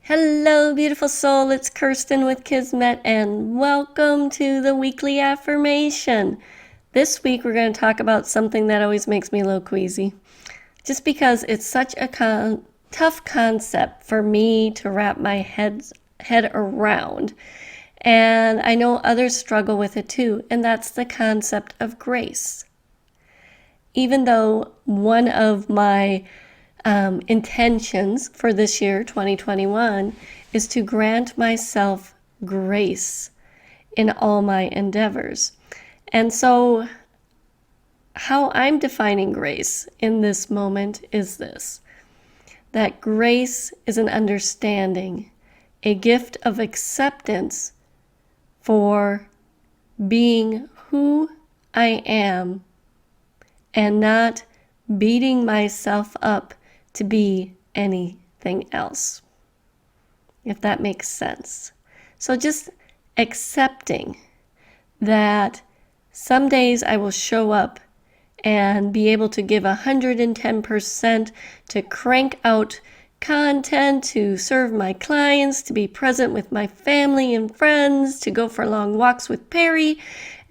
Hello, beautiful soul. It's Kirsten with Kismet, and welcome to the weekly affirmation. This week, we're going to talk about something that always makes me a little queasy, just because it's such a tough concept for me to wrap my head around. And I know others struggle with it too, and that's the concept of grace. Even though one of my intentions for this year, 2021, is to grant myself grace in all my endeavors. And so, how I'm defining grace in this moment is this: that grace is an understanding, a gift of acceptance for being who I am and not beating myself up to be anything else, if that makes sense. So just accepting that some days I will show up and be able to give 110% to crank out content, to serve my clients, to be present with my family and friends, to go for long walks with Perry.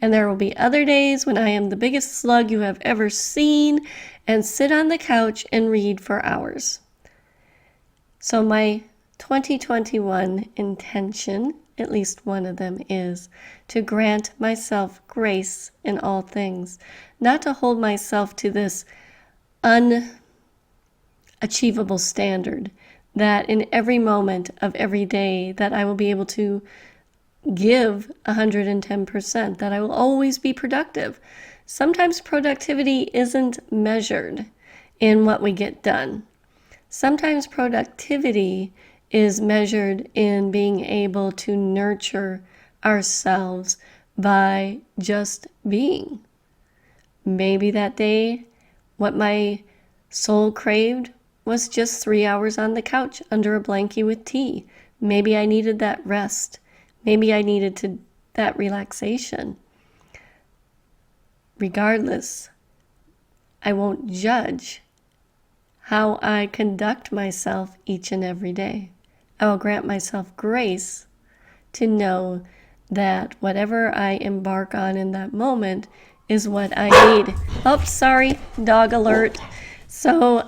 And there will be other days when I am the biggest slug you have ever seen and sit on the couch and read for hours. So my 2021 intention, at least one of them, is to grant myself grace in all things, not to hold myself to this unachievable standard that in every moment of every day that I will be able to give 110%, that I will always be productive. Sometimes productivity isn't measured in what we get done. Sometimes productivity is measured in being able to nurture ourselves by just being. Maybe that day, what my soul craved was just 3 hours on the couch under a blankie with tea. Maybe I needed that rest. Maybe I needed that relaxation. Regardless, I won't judge how I conduct myself each and every day. I will grant myself grace to know that whatever I embark on in that moment is what I need. Oh, sorry, dog alert. So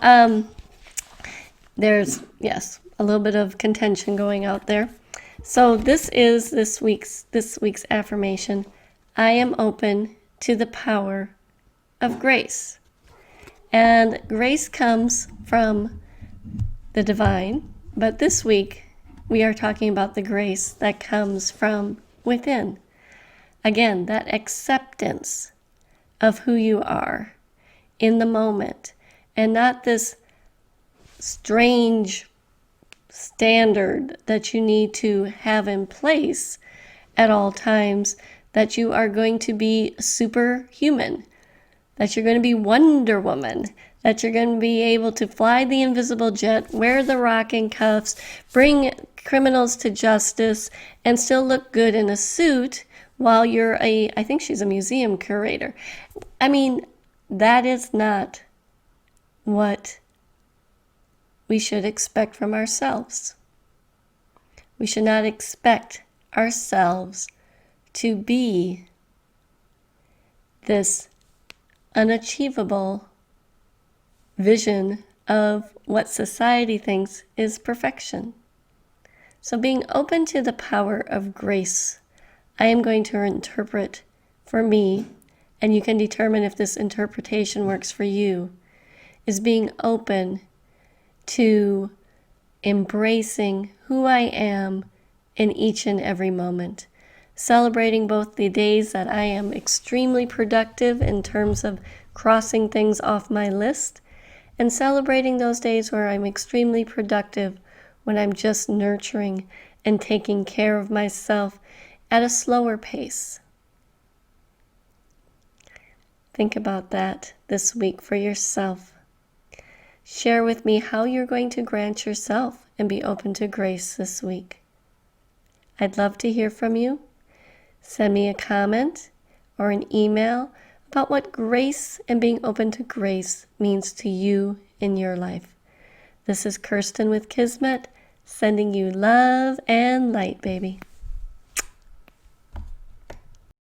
there's, yes, a little bit of contention going out there. So this is this week's affirmation. I am open to the power of grace. And grace comes from the divine, but this week we are talking about the grace that comes from within. Again, that acceptance of who you are in the moment, and not this strange standard that you need to have in place at all times, that you are going to be superhuman, that you're going to be Wonder Woman, that you're going to be able to fly the invisible jet, wear the rocking cuffs, bring criminals to justice, and still look good in a suit while you're I think she's a museum curator. I mean, that is not what we should expect from ourselves. We should not expect ourselves to be this unachievable vision of what society thinks is perfection. So being open to the power of grace, I am going to interpret for me, and you can determine if this interpretation works for you, is being open to embracing who I am in each and every moment, celebrating both the days that I am extremely productive in terms of crossing things off my list, and celebrating those days where I'm extremely productive when I'm just nurturing and taking care of myself at a slower pace. Think about that this week for yourself. Share with me how you're going to grant yourself and be open to grace this week. I'd love to hear from you. Send me a comment or an email about what grace and being open to grace means to you in your life. This is Kirsten with Kismet. Sending you love and light, baby.